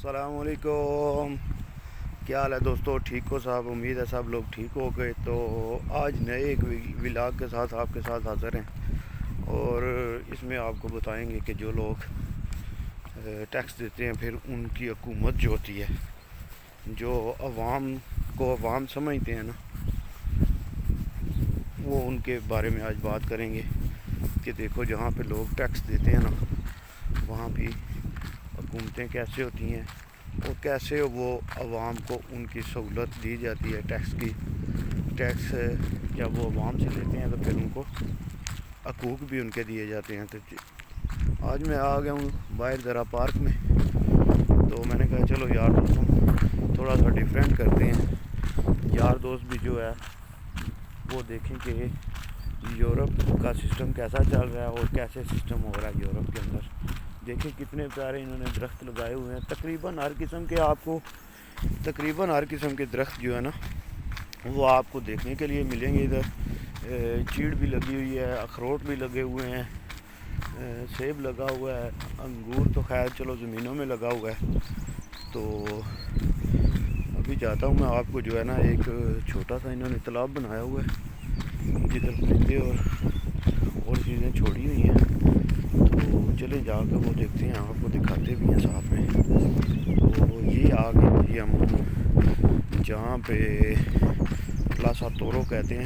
السلام علیکم. کیا حال ہے دوستو؟ ٹھیک ہو صاحب؟ امید ہے سب لوگ ٹھیک ہو گئے. تو آج نئے ایک ولاگ کے ساتھ آپ کے ساتھ حاضر ہیں اور اس میں آپ کو بتائیں گے کہ جو لوگ ٹیکس دیتے ہیں پھر ان کی حکومت جو ہوتی ہے، جو عوام کو عوام سمجھتے ہیں نا، وہ ان کے بارے میں آج بات کریں گے کہ دیکھو جہاں پہ لوگ ٹیکس دیتے ہیں نا، وہاں بھی حکومتیں کیسے ہوتی ہیں اور کیسے وہ عوام کو ان کی سہولت دی جاتی ہے ٹیکس کی. ٹیکس جب وہ عوام سے لیتے ہیں تو پھر ان کو حقوق بھی ان کے دیے جاتے ہیں. تو آج میں آ گیا ہوں باہر ذرا پارک میں، تو میں نے کہا چلو یار دوستوں تھوڑا سا ڈیفرینٹ کرتے ہیں. یار دوست بھی جو ہے وہ دیکھیں کہ یورپ کا سسٹم کیسا چل رہا ہے اور کیسے سسٹم ہو رہا ہے یورپ کے اندر. دیکھیں کتنے پیارے انہوں نے درخت لگائے ہوئے ہیں. تقریباً ہر قسم کے درخت جو ہے نا وہ آپ کو دیکھنے کے لیے ملیں گے. ادھر چیڑ بھی لگی ہوئی ہے، اخروٹ بھی لگے ہوئے ہیں، سیب لگا ہوا ہے، انگور تو خیر چلو زمینوں میں لگا ہوا ہے. تو ابھی جاتا ہوں میں آپ کو جو ہے نا ایک چھوٹا سا انہوں نے تالاب بنایا ہوا ہے جدھر پرندے اور چیزیں چھوڑی ہوئی ہیں. تو چلے جا کے وہ دیکھتے ہیں، آپ کو دکھاتے بھی ہیں ساتھ میں. تو یہ آ گئے جی ہم جہاں پہ پلاسا تورو کہتے ہیں.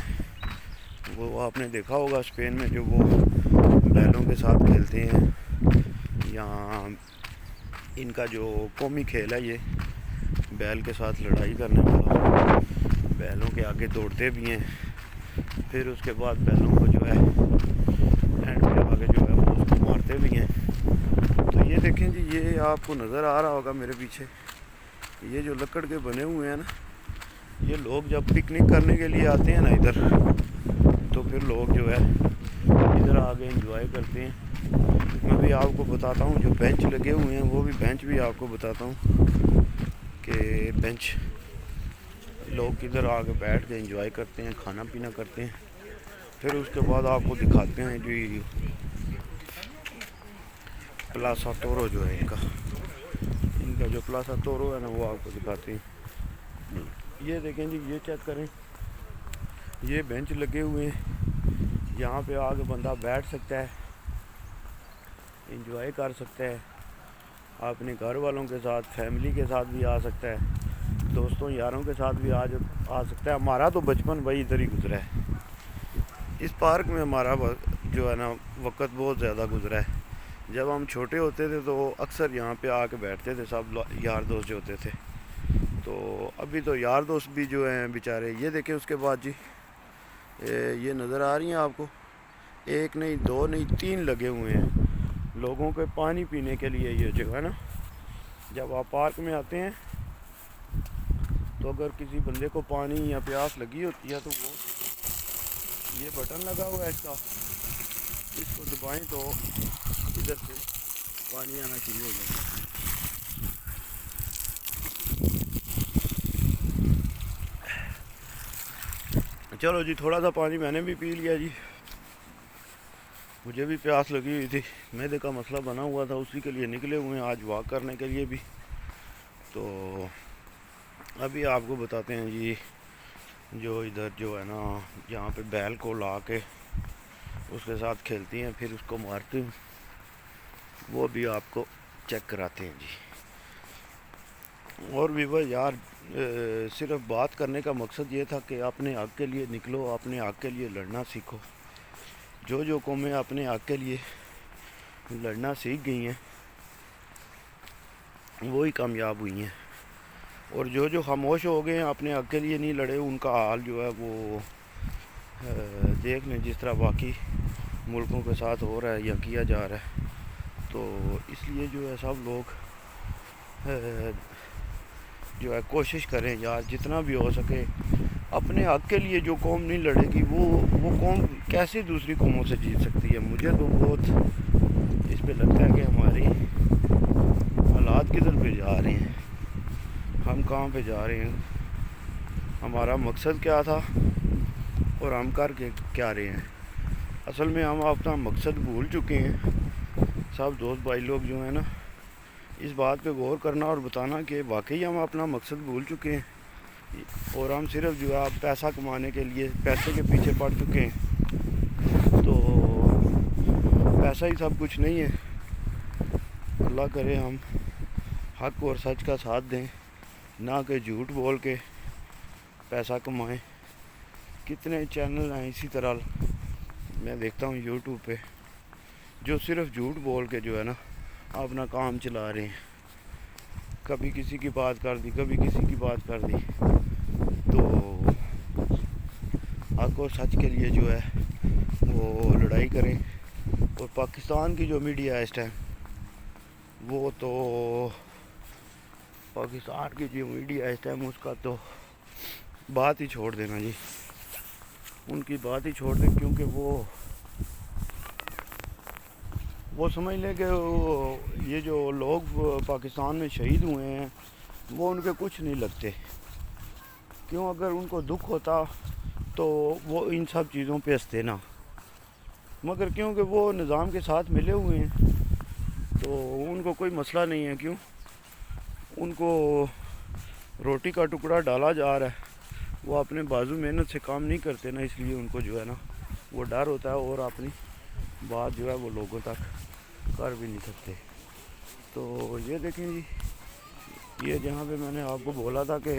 وہ آپ نے دیکھا ہوگا اسپین میں جو وہ بیلوں کے ساتھ کھیلتے ہیں. یہاں ان کا جو قومی کھیل ہے یہ بیل کے ساتھ لڑائی کرنے والا. بیلوں کے آگے دوڑتے بھی ہیں، پھر اس کے بعد بیلوں کو جو ہے اینڈ کے آگے جو ہے وہ اس کو مارتے بھی ہیں. تو یہ دیکھیں جی، یہ آپ کو نظر آ رہا ہوگا میرے پیچھے، یہ جو لکڑ کے بنے ہوئے ہیں نا، یہ لوگ جب پکنک کرنے کے لیے آتے ہیں نا ادھر، تو پھر لوگ جو ہے ادھر آگے انجوائے کرتے ہیں. میں بھی آپ کو بتاتا ہوں جو بینچ لگے ہوئے ہیں، وہ بھی بینچ بھی آپ کو بتاتا ہوں کہ بینچ لوگ ادھر آگے بیٹھ کے انجوائے کرتے ہیں، کھانا پینا کرتے ہیں. پھر اس کے بعد آپ کو دکھاتے ہیں جو پلاسا تورو جو ہے ان کا جو پلاسا تورو ہے نا وہ آپ کو دکھاتے ہیں. یہ دیکھیں جی، یہ چیک کریں، یہ بینچ لگے ہوئے ہیں، یہاں پہ آگے بندہ بیٹھ سکتا ہے، انجوائے کر سکتا ہے، اپنے گھر والوں کے ساتھ، فیملی کے ساتھ بھی آ سکتا ہے، دوستوں یاروں کے ساتھ بھی آ سکتا ہے. ہمارا تو بچپن بھائی ادھر ہی گزرا ہے، اس پارک میں ہمارا جو ہے نا وقت بہت زیادہ گزرا ہے. جب ہم چھوٹے ہوتے تھے تو اکثر یہاں پہ آ کے بیٹھتے تھے سب یار دوست جو ہوتے تھے. تو ابھی تو یار دوست بھی جو ہیں بیچارے. یہ دیکھیں اس کے بعد جی یہ نظر آ رہی ہیں آپ کو، ایک نہیں دو نہیں تین لگے ہوئے ہیں لوگوں کے پانی پینے کے لیے. یہ جگہ ہے نا، جب آپ پارک میں آتے ہیں تو اگر کسی بندے کو پانی یا پیاس لگی ہوتی ہے تو وہ یہ بٹن لگا ہوا ہے اس کو دبائیں تو ادھر سے پانی آنا شروع ہو جاتا ہے. چلو جی تھوڑا سا پانی میں نے بھی پی لیا جی، مجھے بھی پیاس لگی ہوئی تھی، معدے کا مسئلہ بنا ہوا تھا، اسی کے لیے نکلے ہوئے ہیں آج واک کرنے کے لیے بھی. تو ابھی آپ کو بتاتے ہیں جی جو ادھر جو ہے نا یہاں پہ بیل کو لا کے اس کے ساتھ کھیلتی ہیں، پھر اس کو مارتے ہیں، وہ بھی آپ کو چیک کراتے ہیں جی. اور بھی وہ یار صرف بات کرنے کا مقصد یہ تھا کہ اپنے حق کے لیے نکلو، اپنے حق کے لیے لڑنا سیکھو. جو قومیں اپنے حق کے لیے لڑنا سیکھ گئی ہیں وہی کامیاب ہوئی ہیں، اور جو خاموش ہو گئے ہیں اپنے حق کے لیے نہیں لڑے، ان کا حال جو ہے وہ دیکھ لیں جس طرح باقی ملکوں کے ساتھ ہو رہا ہے یا کیا جا رہا ہے. تو اس لیے جو ہے سب لوگ جو ہے کوشش کریں یار جتنا بھی ہو سکے اپنے حق کے لیے. جو قوم نہیں لڑے گی وہ قوم کیسے دوسری قوموں سے جیت سکتی ہے؟ مجھے تو بہت اس پہ لگتا ہے کہ ہماری حالات کدھر پہ جا رہے ہیں، ہم کہاں پہ جا رہے ہیں، ہمارا مقصد کیا تھا اور ہم کر کے کیا رہے ہیں. اصل میں ہم اپنا مقصد بھول چکے ہیں. سب دوست بھائی لوگ جو ہیں نا اس بات پہ غور کرنا اور بتانا کہ واقعی ہم اپنا مقصد بھول چکے ہیں اور ہم صرف جو ہے پیسہ کمانے کے لیے پیسے کے پیچھے پڑ چکے ہیں. تو پیسہ ہی سب کچھ نہیں ہے. اللہ کرے ہم حق اور سچ کا ساتھ دیں، نہ کہ جھوٹ بول کے پیسہ کمائیں. کتنے چینل ہیں اسی طرح میں دیکھتا ہوں یوٹیوب پہ جو صرف جھوٹ بول کے جو ہے نا اپنا کام چلا رہے ہیں. کبھی کسی کی بات کر دی، کبھی کسی کی بات کر دی. تو حق اور سچ کے لیے جو ہے وہ لڑائی کریں. اور پاکستان کی جو میڈیا ہے اس ٹائم، وہ تو پاکستان کی جو میڈیا ہے اس ٹائم اس کا تو بات ہی چھوڑ دینا جی. ان کی بات ہی چھوڑ دیں، کیونکہ وہ سمجھ لیں کہ یہ جو لوگ پاکستان میں شہید ہوئے ہیں وہ ان کے کچھ نہیں لگتے. کیوں؟ اگر ان کو دکھ ہوتا تو وہ ان سب چیزوں پہ ہنستے نا، مگر کیونکہ وہ نظام کے ساتھ ملے ہوئے ہیں تو ان کو کوئی مسئلہ نہیں ہے. کیوں؟ ان کو روٹی کا ٹکڑا ڈالا جا رہا ہے، وہ اپنے بازو محنت سے کام نہیں کرتے نا، اس لیے ان کو جو ہے نا وہ ڈر ہوتا ہے اور اپنی بات جو ہے وہ لوگوں تک کر بھی نہیں سکتے. تو یہ دیکھیں جی، یہ جہاں پہ میں نے آپ کو بولا تھا کہ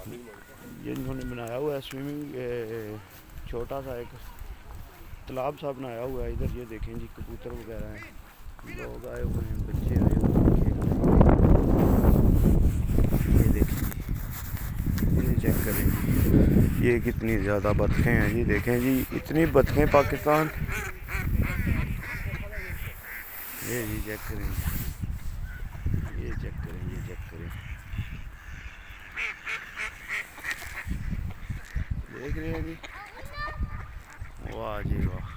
یہ انہوں نے بنایا ہوا ہے سوئمنگ، چھوٹا سا ایک تالاب سا بنایا ہوا ہے ادھر. یہ دیکھیں جی کبوتر وغیرہ ہیں، لوگ آئے ہوئے ہیں، بچے آئے ہوئے ہیں. یہ دیکھیں جی، یہ چیک کریں جی، یہ کتنی زیادہ بطخیں ہیں. یہ دیکھیں جی اتنی بطخیں پاکستان. یہ جی چیک کریں جی، یہ چیک کریں، یہ چیک کریں. دیکھ رہے ہیں جی، واہ جی واہ.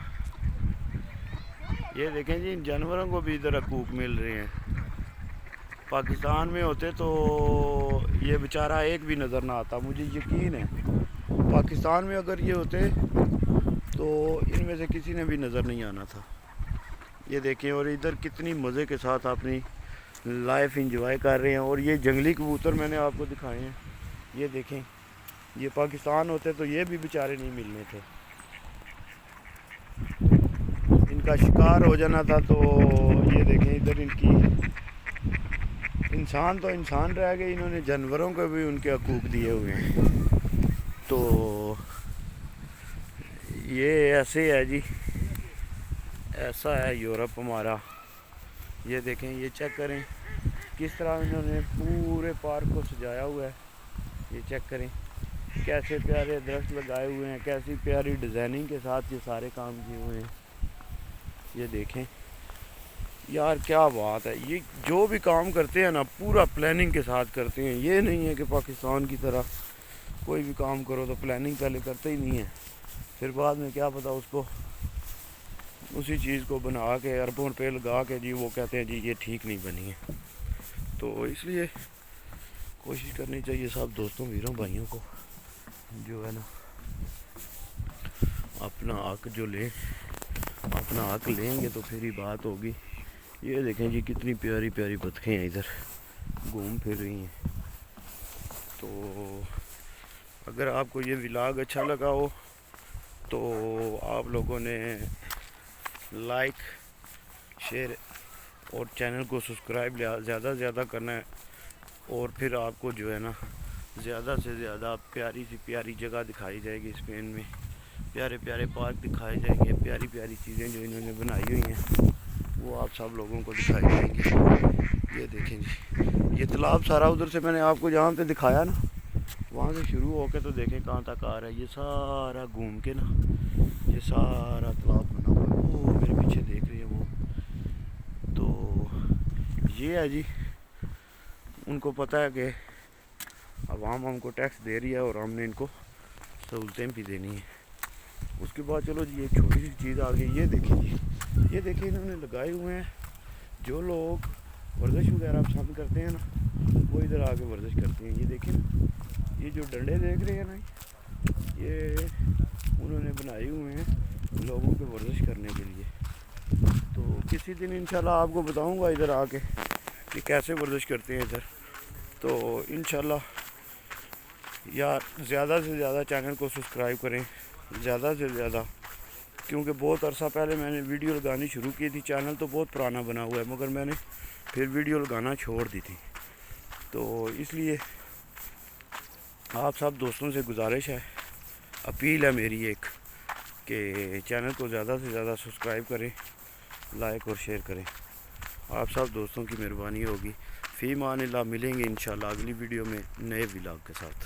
یہ دیکھیں جی ان جانوروں کو بھی ادھر حقوق مل رہے ہیں. پاکستان میں ہوتے تو یہ بیچارہ ایک بھی نظر نہ آتا. مجھے یقین ہے پاکستان میں اگر یہ ہوتے تو ان میں سے کسی نے بھی نظر نہیں آنا تھا. یہ دیکھیں، اور ادھر کتنی مزے کے ساتھ اپنی لائف انجوائے کر رہے ہیں. اور یہ جنگلی کبوتر میں نے آپ کو دکھائے ہیں. یہ دیکھیں، یہ پاکستان ہوتے تو یہ بھی بیچارے نہیں ملنے تھے. ان کا شکار ہو جانا تھا. تو یہ دیکھیں ادھر ان کی انسان تو انسان رہ گئے، انہوں نے جانوروں کو بھی ان کے حقوق دیے ہوئے ہیں. تو یہ ایسے ہے جی، ایسا ہے یورپ ہمارا. یہ دیکھیں، یہ چیک کریں کس طرح انہوں نے پورے پارک کو سجایا ہوا ہے. یہ چیک کریں کیسے پیارے درخت لگائے ہوئے ہیں، کیسی پیاری ڈیزائننگ کے ساتھ یہ سارے کام کیے ہوئے ہیں. یہ دیکھیں یار کیا بات ہے. یہ جو بھی کام کرتے ہیں نا پورا پلاننگ کے ساتھ کرتے ہیں. یہ نہیں ہے کہ پاکستان کی طرح کوئی بھی کام کرو تو پلاننگ پہلے کرتے ہی نہیں ہے، پھر بعد میں کیا پتا اس کو اسی چیز کو بنا کے اربوں روپے لگا کے جی وہ کہتے ہیں جی یہ ٹھیک نہیں بنی ہے. تو اس لیے کوشش کرنی چاہیے سب دوستوں ویروں بھائیوں کو جو ہے نا اپنا حق جو لیں، اپنا حق لیں گے تو پھر ہی بات ہوگی. یہ دیکھیں جی کتنی پیاری پیاری بطخیں ہیں ادھر گھوم پھر رہی ہیں. تو اگر آپ کو یہ ولاگ اچھا لگا ہو تو آپ لوگوں نے لائک، شیئر اور چینل کو سبسکرائب زیادہ سے زیادہ کرنا ہے. اور پھر آپ کو جو ہے نا زیادہ سے زیادہ پیاری سی پیاری جگہ دکھائی جائے گی اسپین میں. پیارے پیارے پارک دکھائے جائیں گے، پیاری پیاری چیزیں جو انہوں نے بنائی ہوئی ہیں وہ آپ سب لوگوں کو دکھائی جائیں گی. یہ دیکھیں جی، یہ تالاب سارا ادھر سے میں نے آپ کو جہاں پہ دکھایا نا وہاں سے شروع ہو کے تو دیکھیں کہاں تک آ رہا ہے. یہ سارا گھوم کے نا یہ سارا تالاب بنا ہوا ہے. وہ میرے پیچھے دیکھ رہے ہیں وہ. تو یہ ہے جی، ان کو پتہ ہے کہ عوام ہم کو ٹیکس دے رہی ہے اور ہم نے ان کو سہولتیں بھی دینی ہیں. اس کے بعد چلو جی ایک چھوٹی سی چیز آ گئی. یہ دیکھیں جی، یہ دیکھیں انہوں نے لگائے ہوئے ہیں. جو لوگ ورزش وغیرہ پسند کرتے ہیں نا وہ ادھر آ کے ورزش کرتے ہیں. یہ دیکھیں یہ جو ڈنڈے دیکھ رہے ہیں نا یہ انہوں نے بنائے ہوئے ہیں لوگوں کے ورزش کرنے کے لیے. تو کسی دن انشاءاللہ آپ کو بتاؤں گا ادھر آ کے کہ کیسے ورزش کرتے ہیں ادھر. تو انشاءاللہ یار زیادہ سے زیادہ چینل کو سبسکرائب کریں, زیادہ سے زیادہ, کیونکہ بہت عرصہ پہلے میں نے ویڈیو لگانی شروع کی تھی. چینل تو بہت پرانا بنا ہوا ہے مگر میں نے پھر ویڈیو لگانا چھوڑ دی تھی. تو اس لیے آپ سب دوستوں سے گزارش ہے, اپیل ہے میری ایک, کہ چینل کو زیادہ سے زیادہ سبسکرائب کریں, لائک اور شیئر کریں. آپ سب دوستوں کی مہربانی ہوگی. فی امان اللہ. ملیں گے انشاءاللہ اگلی ویڈیو میں نئے ولاگ کے ساتھ.